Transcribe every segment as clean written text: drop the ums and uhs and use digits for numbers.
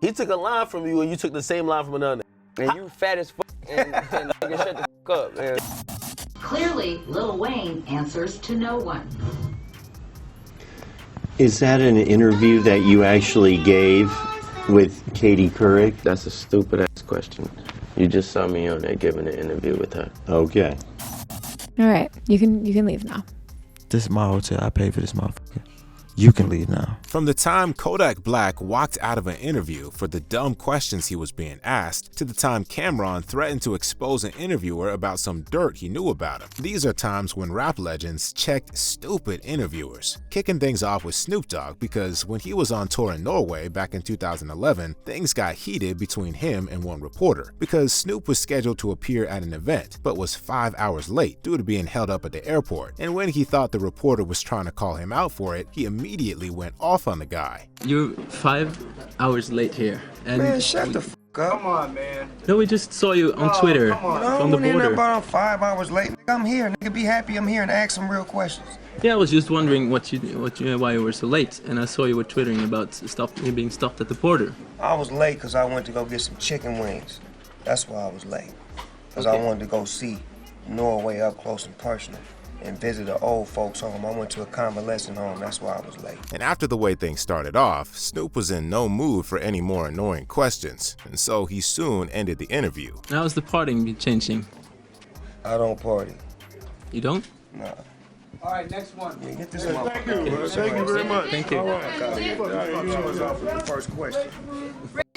He took a line from you and you took the same line from another. And you fat as fuck and nigga shut the fuck up, man. Clearly, Lil Wayne answers to no one. Is that an interview that you actually gave with Katie Couric? That's a stupid ass question. You just saw me on there giving an interview with her. Okay. All right, you can leave now. This is my hotel. I paid for this motherfucker. You can leave now. From the time Kodak Black walked out of an interview for the dumb questions he was being asked, to the time Cameron threatened to expose an interviewer about some dirt he knew about him. These are times when rap legends checked stupid interviewers. Kicking things off with Snoop Dogg, because when he was on tour in Norway back in 2011, things got heated between him and one reporter, because Snoop was scheduled to appear at an event, but was 5 hours late due to being held up at the airport. And when he thought the reporter was trying to call him out for it, he immediately went off on the guy. You're 5 hours late here. And man, shut the fuck up. Come on, man. No, we just saw you on Twitter from the border. I'm 5 hours late. I'm here. Nigga, be happy I'm here and ask some real questions. Yeah, I was just wondering why you were so late, and I saw you were twittering about you being stopped at the border. I was late because I went to go get some chicken wings. That's why I was late. Because I wanted to go see Norway up close and personal and visit an old folks home. I went to a convalescent home. That's why I was late. And after the way things started off, Snoop was in no mood for any more annoying questions, and so he soon ended the interview. How's the partying changing? I don't party. You don't? No. All right, next one. Yeah, get this Thank you. Thank you very much. Thank you. First question.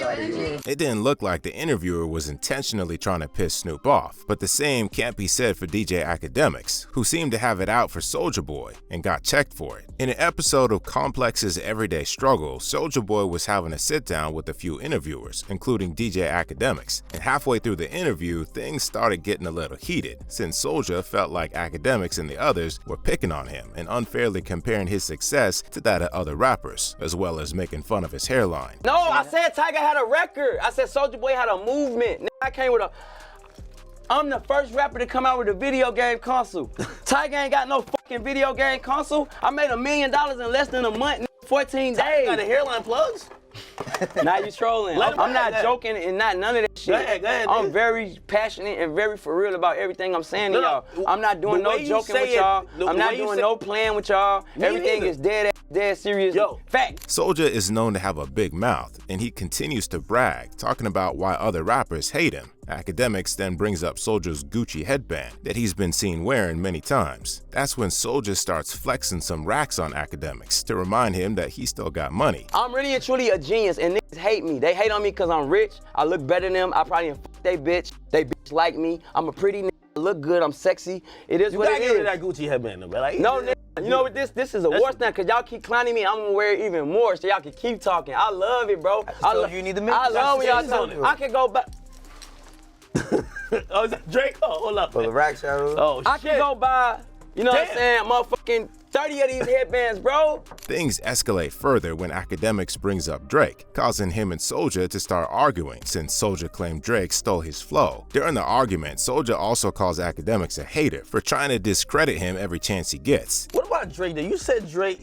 It didn't look like the interviewer was intentionally trying to piss Snoop off, but the same can't be said for DJ Academics, who seemed to have it out for Soulja Boy and got checked for it. In an episode of Complex's Everyday Struggle, Soulja Boy was having a sit-down with a few interviewers, including DJ Academics, and halfway through the interview, things started getting a little heated, since Soulja felt like Academics and the others were picking on him and unfairly comparing his success to that of other rappers, as well as making fun of his hairline. No, I said Tiger had a record. I said Soulja Boy had a movement. I came with I'm the first rapper to come out with a video game console. Tiger ain't got no fucking video game console. I made $1 million in less than a month, 14 days. Tiger got the hairline plugs? Now you trolling. I'm not joking and not none of that shit. Go ahead, I'm very passionate and very for real about everything I'm saying to y'all. I'm not doing no joking with y'all. I'm not doing no playing with y'all. Everything is dead serious. Fact. Soulja is known to have a big mouth, and he continues to brag, talking about why other rappers hate him. Academics then brings up Soulja's Gucci headband that he's been seen wearing many times. That's when Soulja starts flexing some racks on Academics to remind him that he still got money. I'm really and truly a genius, and niggas hate me. They hate on me because I'm rich, I look better than them, I probably didn't fuck they bitch like me, I'm a pretty nigga, I look good, I'm sexy. It is what it is. You gotta get rid of that Gucci headband, though, like, no, nigga. You know what this is a war stand, because y'all keep clowning me, I'm gonna wear it even more so y'all can keep talking. I love it, bro. You need to I love when y'all talk. I can go back. Oh, is that Drake? Oh, hold up. For the rack shadows? Oh, I can go buy, you know what I'm saying, motherfucking 30 of these headbands, bro. Things escalate further when Academics brings up Drake, causing him and Soulja to start arguing since Soulja claimed Drake stole his flow. During the argument, Soulja also calls Academics a hater for trying to discredit him every chance he gets. What about Drake? You said Drake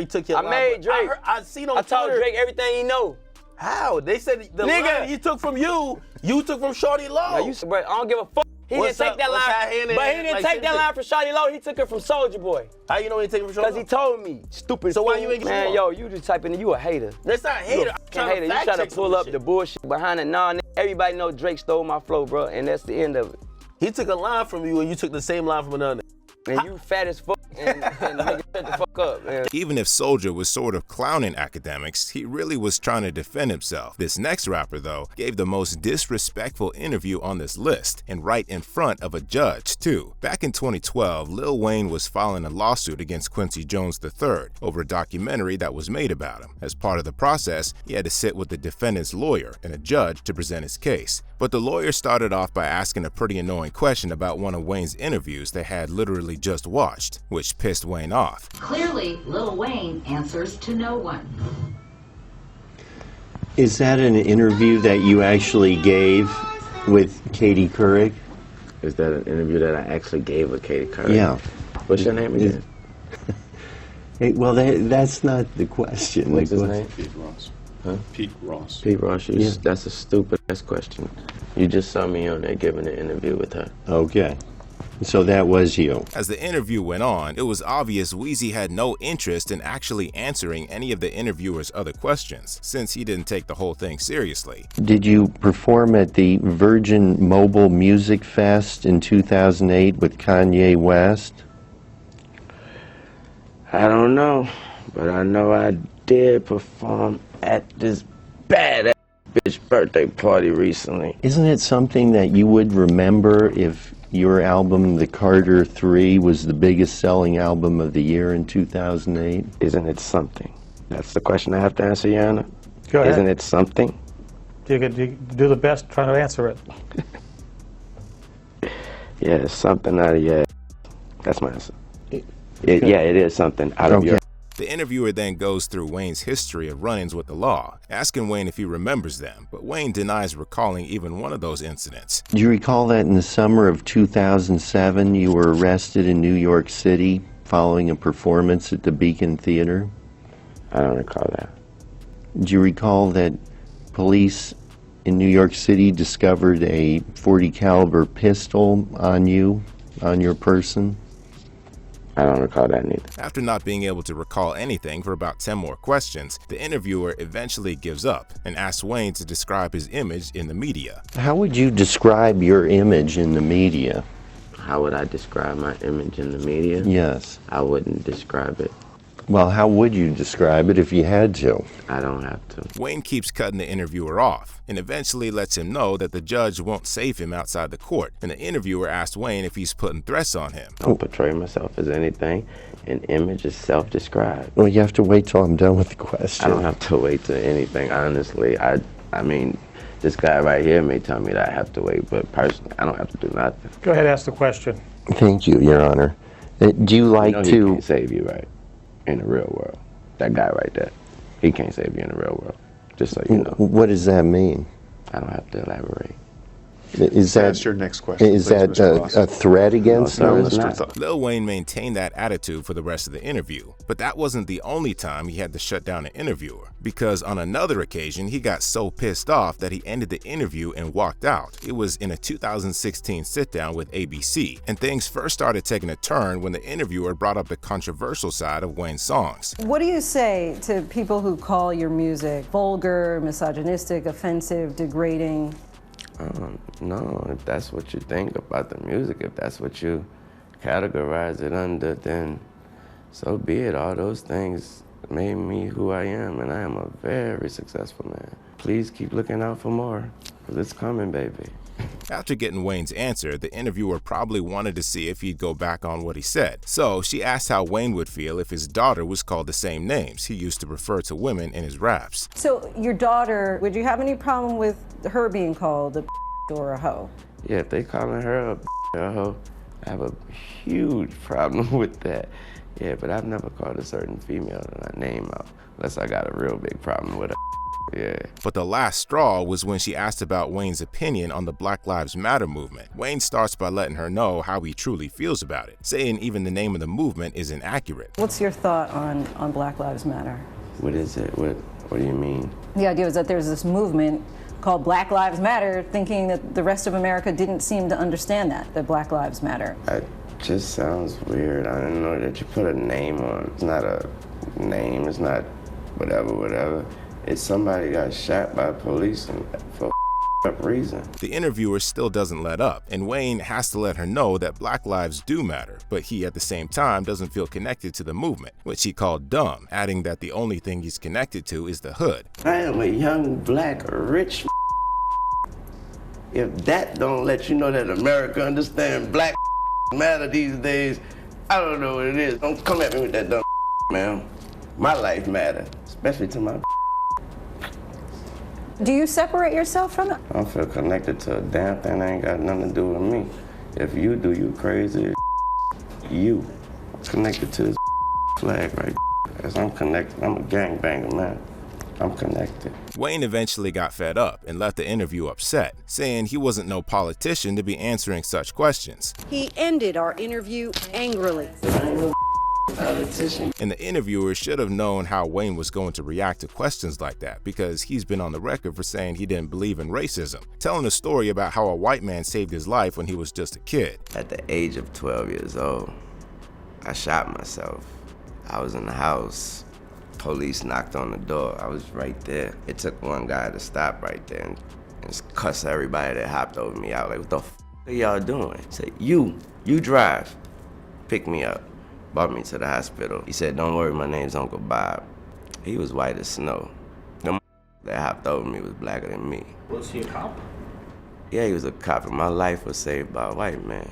took your line. I made Drake. I seen on Twitter. I told Drake everything he know. How? They said the line he took from you took from Shorty Low. Yeah, but I don't give a fuck. He didn't take that line, but he didn't take that line from Shorty Low. He took it from Soulja Boy. How you know he took it from Shorty Low? Because he told me. Stupid. So why you ain't get man? Yo, you just typing. You a hater. That's not a hater. You try to pull up the bullshit behind it. Nah, everybody know Drake stole my flow, bro, and that's the end of it. He took a line from you, and you took the same line from another. And you fat as fuck, and nigga shut the fuck up, man. Even if Soulja was sort of clowning Academics, he really was trying to defend himself. This next rapper, though, gave the most disrespectful interview on this list, and right in front of a judge, too. Back in 2012, Lil Wayne was filing a lawsuit against Quincy Jones III over a documentary that was made about him. As part of the process, he had to sit with the defendant's lawyer and a judge to present his case. But the lawyer started off by asking a pretty annoying question about one of Wayne's interviews they had literally just watched, which pissed Wayne off. Clearly, Lil Wayne answers to no one. Is that an interview that you actually gave with Katie Couric? Is that an interview that I actually gave with Katie Couric? Yeah. What's your name again? Hey, well, that's not the question. What's his name? Huh? Pete Ross. Pete Ross, that's a stupid ass question. You just saw me on there giving an interview with her. Okay. So that was you. As the interview went on, it was obvious Weezy had no interest in actually answering any of the interviewer's other questions, since he didn't take the whole thing seriously. Did you perform at the Virgin Mobile Music Fest in 2008 with Kanye West? I don't know, but I know I did perform at this badass bitch birthday party recently. Isn't it something that you would remember if your album, The Carter 3, was the biggest selling album of the year in 2008? Isn't it something? That's the question I have to answer, Yana. Go ahead. Isn't it something? You could do the best trying to answer it. Yeah, it's something out of your. That's my answer. Yeah, it is something out of your. The interviewer then goes through Wayne's history of run-ins with the law, asking Wayne if he remembers them, but Wayne denies recalling even one of those incidents. Do you recall that in the summer of 2007 you were arrested in New York City following a performance at the Beacon Theater? I don't recall that. Do you recall that police in New York City discovered a .40 caliber pistol on you, on your person? I don't recall that neither. After not being able to recall anything for about 10 more questions, the interviewer eventually gives up and asks Wayne to describe his image in the media. How would you describe your image in the media? How would I describe my image in the media? Yes. I wouldn't describe it. Well, how would you describe it if you had to? I don't have to. Wayne keeps cutting the interviewer off and eventually lets him know that the judge won't save him outside the court, and the interviewer asks Wayne if he's putting threats on him. I don't portray myself as anything. An image is self-described. Well, you have to wait till I'm done with the question. I don't have to wait to anything, honestly. I mean, this guy right here may tell me that I have to wait, but personally, I don't have to do nothing. Go ahead, ask the question. Thank you, Your Honor. Do you like He to... can't save you, right? In the real world. That guy right there. He can't save you in the real world. Just so you know. What does that mean? I don't have to elaborate. That's your next question. Is that a threat against No, them? it's not. Lil Wayne maintained that attitude for the rest of the interview, but that wasn't the only time he had to shut down an interviewer, because on another occasion he got so pissed off that he ended the interview and walked out. It was in a 2016 sit-down with ABC, and things first started taking a turn when the interviewer brought up the controversial side of Wayne's songs. What do you say to people who call your music vulgar, misogynistic, offensive, degrading? No, if that's what you think about the music, if that's what you categorize it under, then so be it. All those things made me who I am, and I am a very successful man. Please keep looking out for more, because it's coming, baby. After getting Wayne's answer, the interviewer probably wanted to see if he'd go back on what he said. So she asked how Wayne would feel if his daughter was called the same names he used to refer to women in his raps. So your daughter, would you have any problem with her being called a or a hoe? Yeah, if they calling her a hoe, I have a huge problem with that. Yeah, but I've never called a certain female that I name out, unless I got a real big problem with her. Yeah. But the last straw was when she asked about Wayne's opinion on the Black Lives Matter movement. Wayne starts by letting her know how he truly feels about it, saying even the name of the movement is inaccurate. What's your thought on Black Lives Matter? What is it? What do you mean? The idea is that there's this movement called Black Lives Matter, thinking that the rest of America didn't seem to understand that Black Lives Matter. It just sounds weird. I don't know that you put a name on. It's not a name, it's not whatever. It's somebody got shot by police for up reason. The interviewer still doesn't let up, and Wayne has to let her know that Black lives do matter, but he at the same time doesn't feel connected to the movement, which he called dumb, adding that the only thing he's connected to is the hood. I am a young, black, rich. If that don't let you know that America understands Black matter these days, I don't know what it is. Don't come at me with that dumb man. My life matter, especially to my. Do you separate yourself from it? I don't feel connected to a damn thing that ain't got nothing to do with me. If you do, you crazy. You connected to this flag right. As I'm connected, I'm a gangbanger, man. I'm connected. Wayne eventually got fed up and left the interview upset, saying he wasn't no politician to be answering such questions. He ended our interview angrily. I ain't no politician. And the interviewer should have known how Wayne was going to react to questions like that, because he's been on the record for saying he didn't believe in racism, telling a story about how a white man saved his life when he was just a kid. At the age of 12 years old, I shot myself. I was in the house. Police knocked on the door. I was right there. It took one guy to stop right there and just cuss everybody that hopped over me out. Like, what the f are y'all doing? He said, you drive. Pick me up. Brought me to the hospital. He said, don't worry, my name's Uncle Bob. He was white as snow. The that hopped over me was blacker than me. Was he a cop? Yeah, he was a cop, and my life was saved by a white man.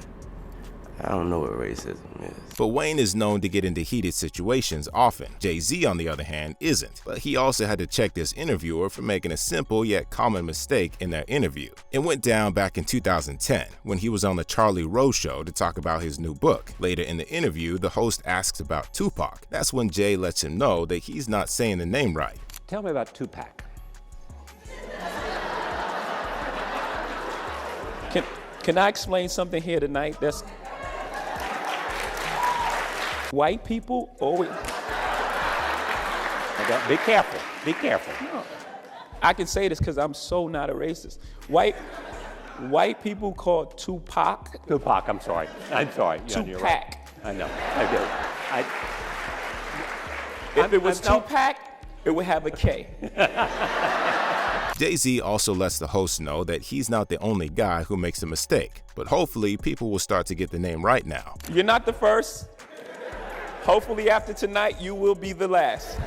I don't know what racism is. But Wayne is known to get into heated situations often. Jay-Z, on the other hand, isn't. But he also had to check this interviewer for making a simple yet common mistake in their interview. It went down back in 2010 when he was on the Charlie Rose Show to talk about his new book. Later in the interview, the host asks about Tupac. That's when Jay lets him know that he's not saying the name right. Tell me about Tupac. Can I explain something here tonight? That's white people always. Be careful. Be careful. No. I can say this because I'm so not a racist. White people call Tupac. Tupac. I'm sorry. I'm sorry. Tupac. You're right. I know. I do. If it was Tupac, it would have a K. Jay-Z also lets the host know that he's not the only guy who makes a mistake, but hopefully people will start to get the name right now. You're not the first. Hopefully after tonight, you will be the last.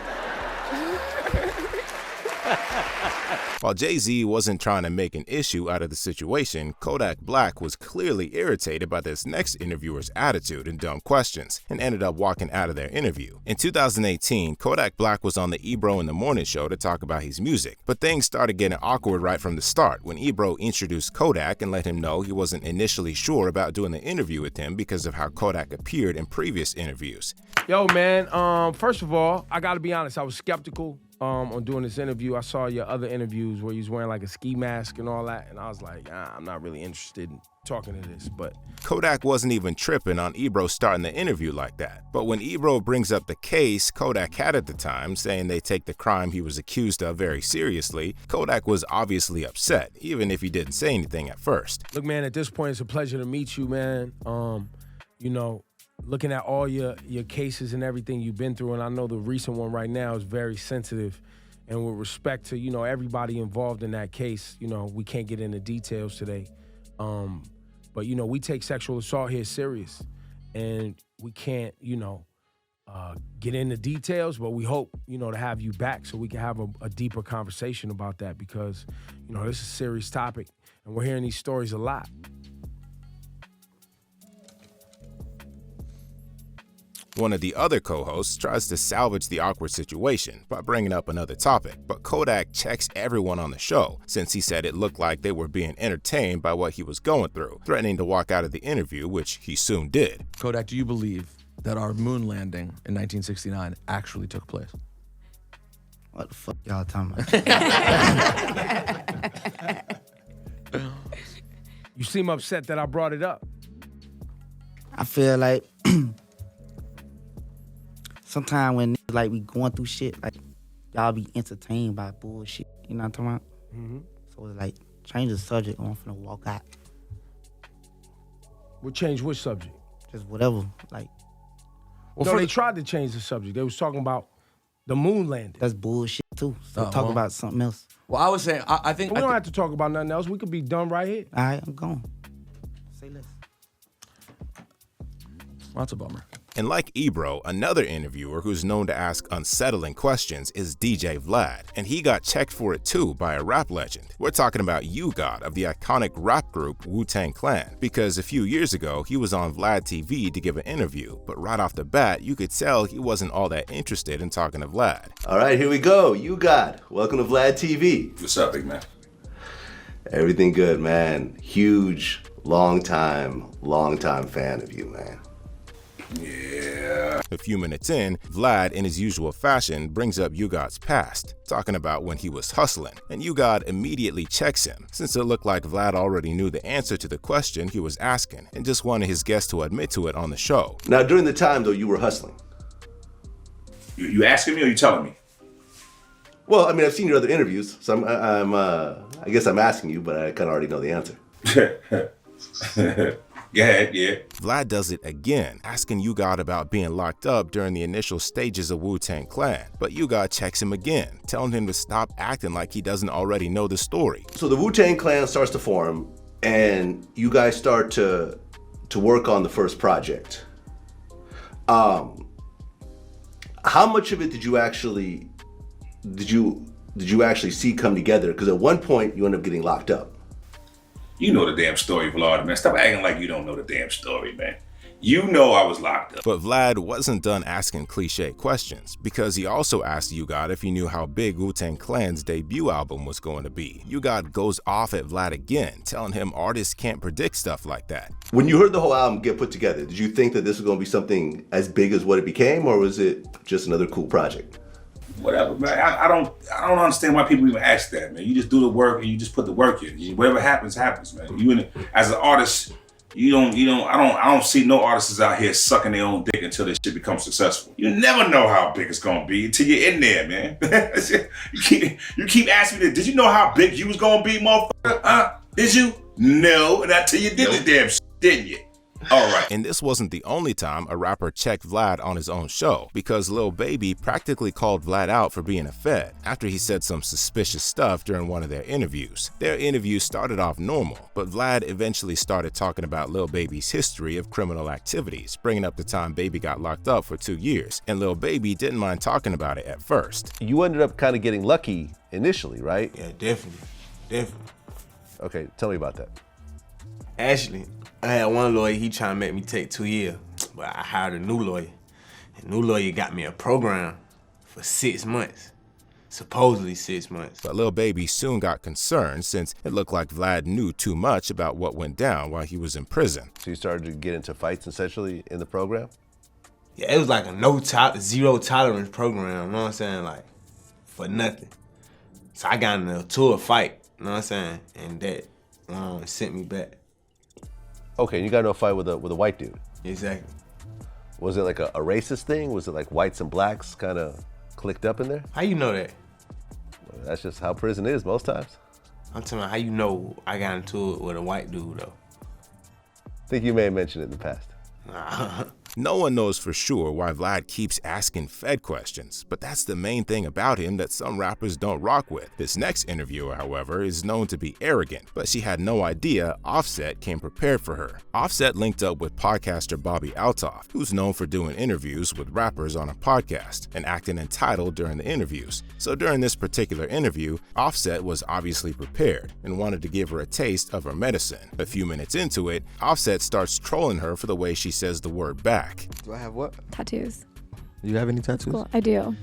While Jay-Z wasn't trying to make an issue out of the situation, Kodak Black was clearly irritated by this next interviewer's attitude and dumb questions, and ended up walking out of their interview. In 2018, Kodak Black was on the Ebro in the Morning show to talk about his music, but things started getting awkward right from the start when Ebro introduced Kodak and let him know he wasn't initially sure about doing the interview with him because of how Kodak appeared in previous interviews. Yo, man, first of all, I gotta be honest, I was skeptical on doing this interview. I saw your other interviews where you was wearing like a ski mask and all that, and I was like, I'm not really interested in talking to this, but... Kodak wasn't even tripping on Ebro starting the interview like that. But when Ebro brings up the case Kodak had at the time, saying they take the crime he was accused of very seriously, Kodak was obviously upset, even if he didn't say anything at first. Look, man, at this point, it's a pleasure to meet you, man. You know, looking at all your cases and everything you've been through, and I know the recent one right now is very sensitive, and with respect to, you know, everybody involved in that case, you know, we can't get into details today. But, you know, we take sexual assault here serious, and we can't, you know, get into details, but we hope, you know, to have you back so we can have a deeper conversation about that because, you know, this is a serious topic, and we're hearing these stories a lot. One of the other co-hosts tries to salvage the awkward situation by bringing up another topic, but Kodak checks everyone on the show since he said it looked like they were being entertained by what he was going through, threatening to walk out of the interview, which he soon did. Kodak, do you believe that our moon landing in 1969 actually took place? What the fuck y'all talking about? You seem upset that I brought it up. I feel like sometimes when like we going through shit, like y'all be entertained by bullshit. You know what I'm talking about? Mm-hmm. So it's like change the subject. I'm finna walk out. We'll change which subject? Just whatever. Like. Well, no, they tried to change the subject. They was talking about the moon landing. That's bullshit too. So talk about something else. Well, I was saying, I think we don't have to talk about nothing else. We could be done right here. All right, I'm going. Say less. Well, that's a bummer. And like Ebro, another interviewer who's known to ask unsettling questions is DJ Vlad, and he got checked for it too by a rap legend. We're talking about U-God of the iconic rap group Wu-Tang Clan, because a few years ago he was on Vlad TV to give an interview, but right off the bat you could tell he wasn't all that interested in talking to Vlad. All right, here we go. U-God, welcome to Vlad TV. What's up, big man? Everything good, man. Huge, long time fan of you, man. Yeah. A few minutes in, Vlad, in his usual fashion, brings up U-God's past, talking about when he was hustling, and U-God immediately checks him, since it looked like Vlad already knew the answer to the question he was asking, and just wanted his guest to admit to it on the show. Now, during the time, though, you were hustling. You asking me or you telling me? Well, I mean, I've seen your other interviews, so I guess I'm asking you, but I kind of already know the answer. Yeah. Vlad does it again, asking U-God about being locked up during the initial stages of Wu-Tang Clan. But U-God checks him again, telling him to stop acting like he doesn't already know the story. So the Wu-Tang Clan starts to form, and you guys start to work on the first project. How much of it did you actually see come together? Because at one point you end up getting locked up. You know the damn story, Vlad, man. Stop acting like you don't know the damn story, man. You know I was locked up. But Vlad wasn't done asking cliche questions, because he also asked U-God if he knew how big Wu-Tang Clan's debut album was going to be. U-God goes off at Vlad again, telling him artists can't predict stuff like that. When you heard the whole album get put together, did you think that this was going to be something as big as what it became, or was it just another cool project? Whatever, man. I don't understand why people even ask that, man. You just do the work and you just put the work in. Whatever happens, man. As an artist, I don't see no artists out here sucking their own dick until this shit becomes successful. You never know how big it's gonna be until you're in there, man. you keep asking me, did you know how big you was gonna be, motherfucker? Did you? No, and until you did the damn shit, didn't you? All right. And this wasn't the only time a rapper checked Vlad on his own show, because Lil Baby practically called Vlad out for being a Fed after he said some suspicious stuff during one of their interviews. Their interview started off normal, but Vlad eventually started talking about Lil Baby's history of criminal activities, bringing up the time Baby got locked up for 2 years, and Lil Baby didn't mind talking about it at first. You ended up kind of getting lucky initially, right? Yeah, definitely. Okay, tell me about that. Actually, I had one lawyer, he trying to make me take 2 years, but I hired a new lawyer. And new lawyer got me a program for 6 months. Supposedly 6 months. But Lil Baby soon got concerned, since it looked like Vlad knew too much about what went down while he was in prison. So you started to get into fights essentially in the program? Yeah, it was like a zero tolerance program, you know what I'm saying? Like, for nothing. So I got into a fight, you know what I'm saying? And that sent me back. Okay, you got into a fight with a white dude. Exactly. Was it like a racist thing? Was it like whites and blacks kind of clicked up in there? How you know that? Well, that's just how prison is most times. I'm telling you, how you know I got into it with a white dude though? I think you may have mentioned it in the past. No one knows for sure why Vlad keeps asking Fed questions, but that's the main thing about him that some rappers don't rock with. This next interviewer, however, is known to be arrogant, but she had no idea Offset came prepared for her. Offset linked up with podcaster Bobby Altoff, who's known for doing interviews with rappers on a podcast and acting entitled during the interviews. So during this particular interview, Offset was obviously prepared and wanted to give her a taste of her medicine. A few minutes into it, Offset starts trolling her for the way she says the word back. Do I have what? Tattoos. Do you have any tattoos? Cool. I do.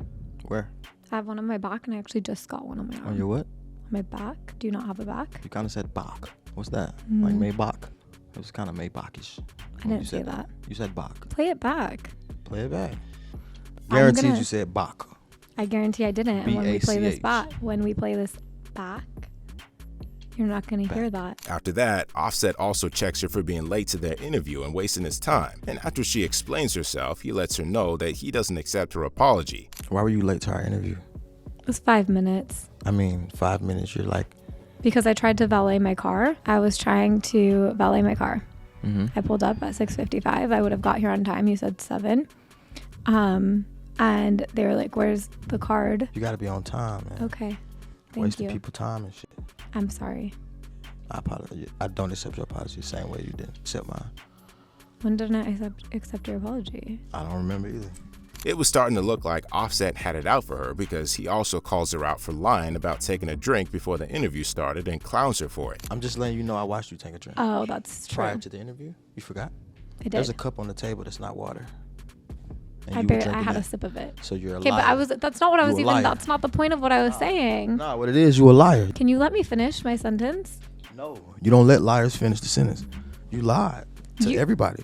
Where? I have one on my back, and I actually just got one on my arm. On your what? On my back. Do you not have a back? You kind of said Bach. What's that? Like Maybach? It was kind of Maybachish. I didn't say that. You said Bach. Play it back. Play it back. Guaranteed you said Bach. I guarantee I didn't. And when we play this B-A-C-H. back, you're not going to hear that. After that, Offset also checks her for being late to their interview and wasting his time. And after she explains herself, he lets her know that he doesn't accept her apology. Why were you late to our interview? It was 5 minutes. I mean, 5 minutes, you're like... Because I tried to valet my car. I was trying to valet my car. Mm-hmm. I pulled up at 6:55. I would have got here on time. You said 7. And they were like, where's the card? You got to be on time, man. Okay. Thank Wasting you. people time and shit. I'm sorry. I apologize. I don't accept your apology the same way you didn't accept mine. When didn't I accept your apology? I don't remember either. It was starting to look like Offset had it out for her, because he also calls her out for lying about taking a drink before the interview started and clowns her for it. I'm just letting you know I watched you take a drink. Oh, that's true. Prior to the interview? You forgot? I did. There's a cup on the table that's not water. And I had a sip of it. So you're a liar. Okay, but that's not what I was even, that's not the point of what I was saying. Nah, what it is, you a liar. Can you let me finish my sentence? No. You don't let liars finish the sentence. You lied to everybody.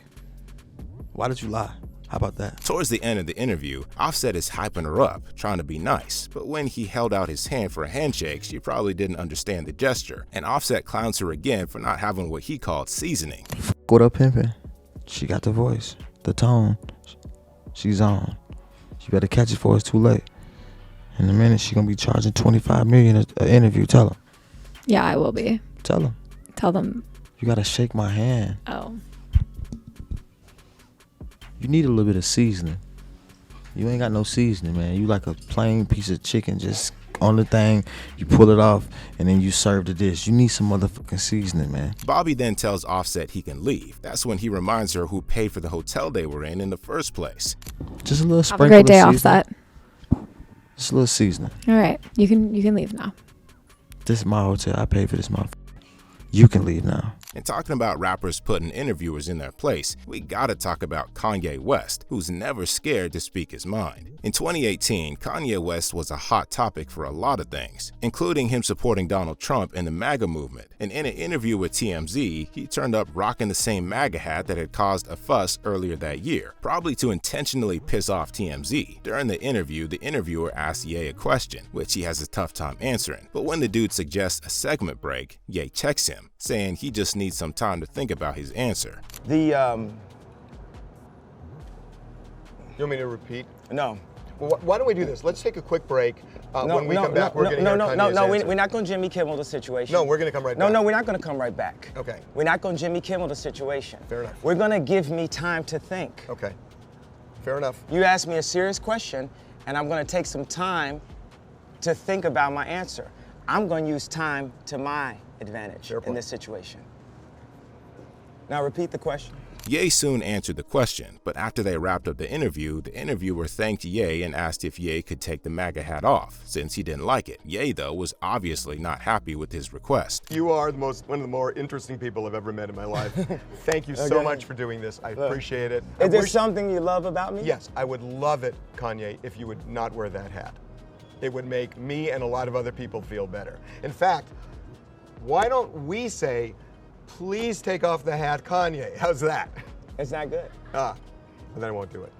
Why did you lie? How about that? Towards the end of the interview, Offset is hyping her up, trying to be nice, but when he held out his hand for a handshake, she probably didn't understand the gesture, and Offset clowns her again for not having what he called seasoning. What up, pimpin'? She got the voice, the tone. She's on. You better catch it before it's too late. In a minute, she gonna be charging $25 million an interview. Tell her. Yeah, I will be. Tell them. Tell them. You gotta shake my hand. Oh. You need a little bit of seasoning. You ain't got no seasoning, man. You like a plain piece of chicken just on the thing. You pull it off, and then you serve the dish. You need some motherfucking seasoning, man. Bobby then tells Offset he can leave. That's when he reminds her who paid for the hotel they were in the first place. Just a little Have a great day, Offset. Just a little seasoning. All right, you can leave now. This is my hotel. I paid for this motherfucker. You can leave now. And talking about rappers putting interviewers in their place, we gotta talk about Kanye West, who's never scared to speak his mind. In 2018, Kanye West was a hot topic for a lot of things, including him supporting Donald Trump and the MAGA movement. And in an interview with TMZ, he turned up rocking the same MAGA hat that had caused a fuss earlier that year, probably to intentionally piss off TMZ. During the interview, the interviewer asked Ye a question, which he has a tough time answering. But when the dude suggests a segment break, Ye checks him, saying he just needs some time to think about his answer. You want me to repeat? No. Well, why don't we do this? Let's take a quick break. When we come back, we're going to hear Kanye's answer. We're not going to Jimmy Kimmel the situation. No, we're going to come right back. No, we're not going to come right back. Okay. We're not going to Jimmy Kimmel the situation. Fair enough. We're going to give me time to think. Okay. Fair enough. You asked me a serious question, and I'm going to take some time to think about my answer. I'm going to use time to my advantage in this situation. Now repeat the question. Ye soon answered the question, but after they wrapped up the interviewer thanked Ye and asked if Ye could take the MAGA hat off, since he didn't like it. Ye, though, was obviously not happy with his request. You are one of the more interesting people I've ever met in my life. Thank you so much for doing this. I appreciate it. Is there something you love about me? Yes, I would love it, Kanye, if you would not wear that hat. It would make me and a lot of other people feel better. In fact, why don't we say, please take off the hat, Kanye? How's that? It's not good. Then I won't do it.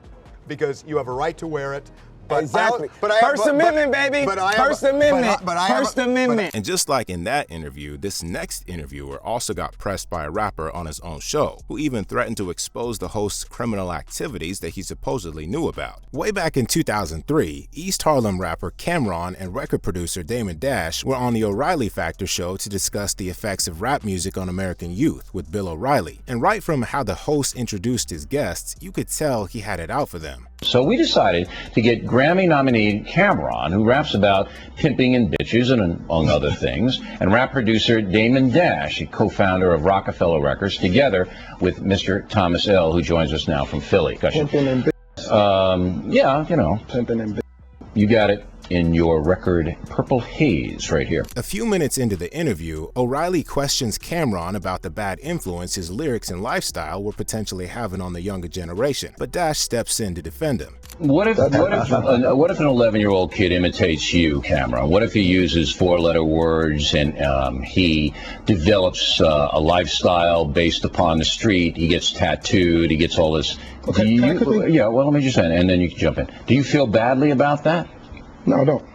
Because you have a right to wear it. But exactly. First Amendment, baby. First Amendment. First Amendment. And just like in that interview, this next interviewer also got pressed by a rapper on his own show, who even threatened to expose the host's criminal activities that he supposedly knew about. Way back in 2003, East Harlem rapper Cam'ron and record producer Damon Dash were on the O'Reilly Factor show to discuss the effects of rap music on American youth with Bill O'Reilly. And right from how the host introduced his guests, you could tell he had it out for them. So we decided to get Grammy nominee Cam'ron, who raps about pimping and bitches and among other things, and rap producer Damon Dash, a co-founder of Rockefeller Records, together with Mr. Thomas L., who joins us now from Philly. Pimping and bitches. Yeah, you know. Pimping and bitches. You got it in your record Purple Haze right here. A few minutes into the interview, O'Reilly questions Cam'ron about the bad influence his lyrics and lifestyle were potentially having on the younger generation, but Dash steps in to defend him. What if an 11-year-old kid imitates you, Cam'ron? What if he uses four-letter words and he develops a lifestyle based upon the street? He gets tattooed. He gets all this. Yeah. Well, let me just say, and then you can jump in. Do you feel badly about that? No, I don't.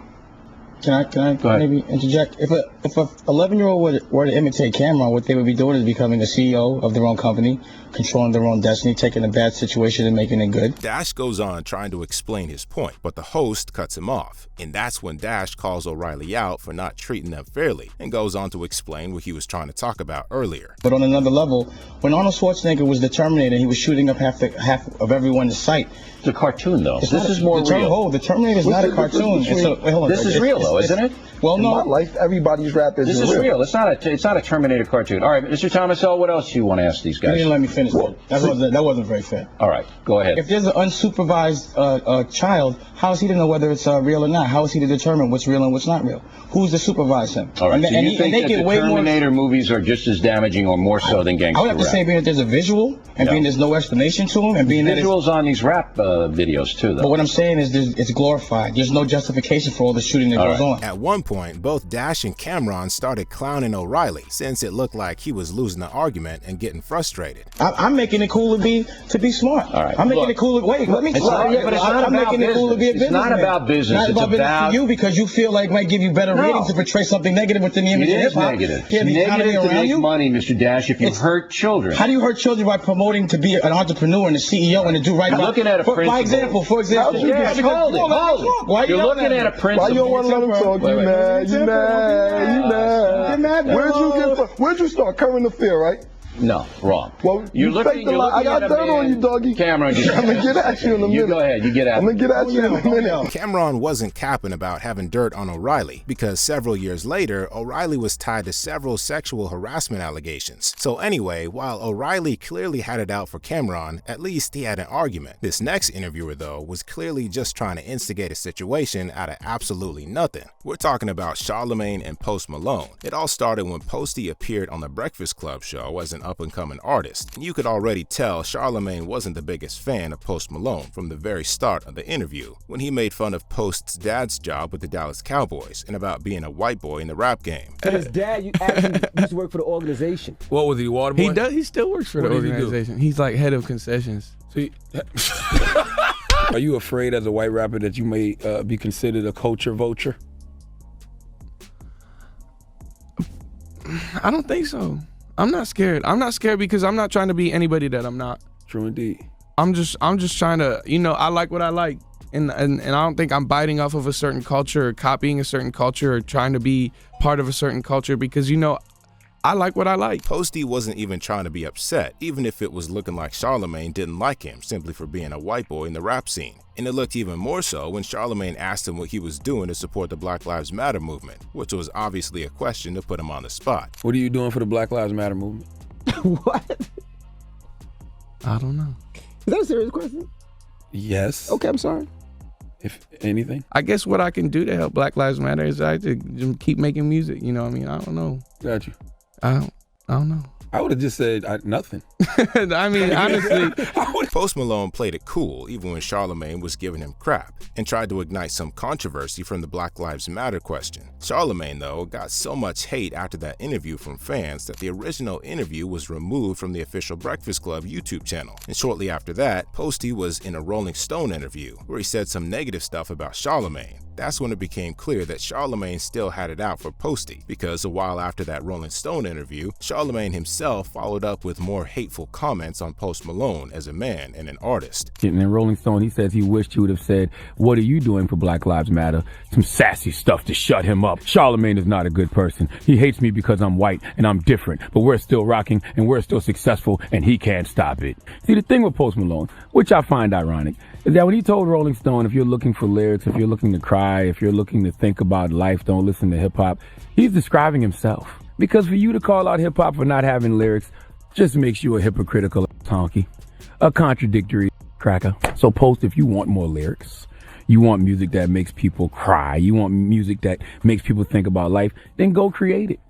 Can I maybe interject? If a 11-year-old were to imitate Cam'ron, what they would be doing is becoming the CEO of their own company, controlling their own destiny, taking a bad situation and making it good. Dash goes on trying to explain his point, but the host cuts him off. And that's when Dash calls O'Reilly out for not treating them fairly and goes on to explain what he was trying to talk about earlier. But on another level, when Arnold Schwarzenegger was the Terminator, he was shooting up half of everyone in sight. It's a cartoon, though. This is more real. The Terminator is not a cartoon. This is real, though, isn't it? Well, no. In my life, everybody's rap is This is real. It's not a Terminator cartoon. All right, Mr. Thomas L., what else do you want to ask these guys? You didn't let me finish that. That wasn't very fair. All right, go ahead. If there's an unsupervised child, how is he to know whether it's real or not? How is he to determine what's real and what's not real? Who's to supervise him? All right, so you think that the Terminator movies are just as damaging or more so than gangster rap? I would have to say being that there's a visual and being there's no explanation to him and being that visuals on these rap videos too, though. But what I'm saying is it's glorified. There's no justification for all the shooting that goes on. At one point, both Dash and Cam'ron Cameron started clowning O'Reilly since it looked like he was losing the argument and getting frustrated. I'm making it cool to be smart. All right. I'm making it cool. Wait, let me. It's not, yeah, but it's not I'm about making it cool to be a business. It's not businessman. about business. Not It's about business about to you because you feel like it might give you better ratings to portray something negative within the image of It hip is hop. negative. Yeah, It's the economy negative to around make you. money, Mr. Dash, if you hurt children. How do you hurt children by promoting to be an entrepreneur and a CEO and to do right You're by? looking at a for principle. example. Yes, hold it. Why You're looking at a principle. Why you don't want to let him talk? You mad? Where'd you start? Current affair, right? No, wrong. Well, You're looking I got at a dirt on man. you, doggy. Cameron, I'm gonna get at you in a minute. You go ahead. You get at I'm gonna get at you in a minute. Cameron wasn't capping about having dirt on O'Reilly because several years later, O'Reilly was tied to several sexual harassment allegations. So anyway, while O'Reilly clearly had it out for Cameron, at least he had an argument. This next interviewer, though, was clearly just trying to instigate a situation out of absolutely nothing. We're talking about Charlemagne and Post Malone. It all started when Posty appeared on the Breakfast Club show as an up-and-coming artist. You could already tell Charlemagne wasn't the biggest fan of Post Malone from the very start of the interview, when he made fun of Post's dad's job with the Dallas Cowboys and about being a white boy in the rap game. But his dad actually used to work for the organization. What was he, water boy? He does. He still works for the organization. He's like head of concessions. Are you afraid as a white rapper that you may be considered a culture vulture? I don't think so. I'm not scared. I'm not scared because I'm not trying to be anybody that I'm not. True indeed. I'm just trying to, I like what I like. And I don't think I'm biting off of a certain culture or copying a certain culture or trying to be part of a certain culture because, I like what I like. Posty wasn't even trying to be upset, even if it was looking like Charlemagne didn't like him simply for being a white boy in the rap scene. And it looked even more so when Charlemagne asked him what he was doing to support the Black Lives Matter movement, which was obviously a question to put him on the spot. What are you doing for the Black Lives Matter movement? What? I don't know. Is that a serious question? Yes. Okay, I'm sorry. If anything. I guess what I can do to help Black Lives Matter is I to keep making music, I don't know. Got you. I don't know. I would have just said nothing. I mean, honestly. Post Malone played it cool even when Charlemagne was giving him crap and tried to ignite some controversy from the Black Lives Matter question. Charlemagne, though, got so much hate after that interview from fans that the original interview was removed from the official Breakfast Club YouTube channel. And shortly after that, Posty was in a Rolling Stone interview where he said some negative stuff about Charlemagne. That's when it became clear that Charlemagne still had it out for Posty, because a while after that Rolling Stone interview, Charlemagne himself followed up with more hateful comments on Post Malone as a man and an artist. And in Rolling Stone, he says he wished he would have said, "What are you doing for Black Lives Matter?" Some sassy stuff to shut him up. Charlemagne is not a good person. He hates me because I'm white and I'm different, but we're still rocking and we're still successful and he can't stop it. See, the thing with Post Malone, which I find ironic, is that when he told Rolling Stone, if you're looking for lyrics, if you're looking to cry, if you're looking to think about life, don't listen to hip hop, he's describing himself. Because for you to call out hip hop for not having lyrics just makes you a hypocritical honky, a contradictory cracker. So Post, if you want more lyrics, you want music that makes people cry, you want music that makes people think about life, then go create it.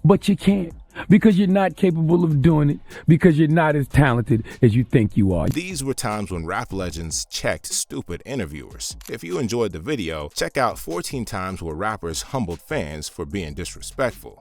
But you can't. Because you're not capable of doing it, because you're not as talented as you think you are. These were times when rap legends checked stupid interviewers. If you enjoyed the video, check out 14 times where rappers humbled fans for being disrespectful.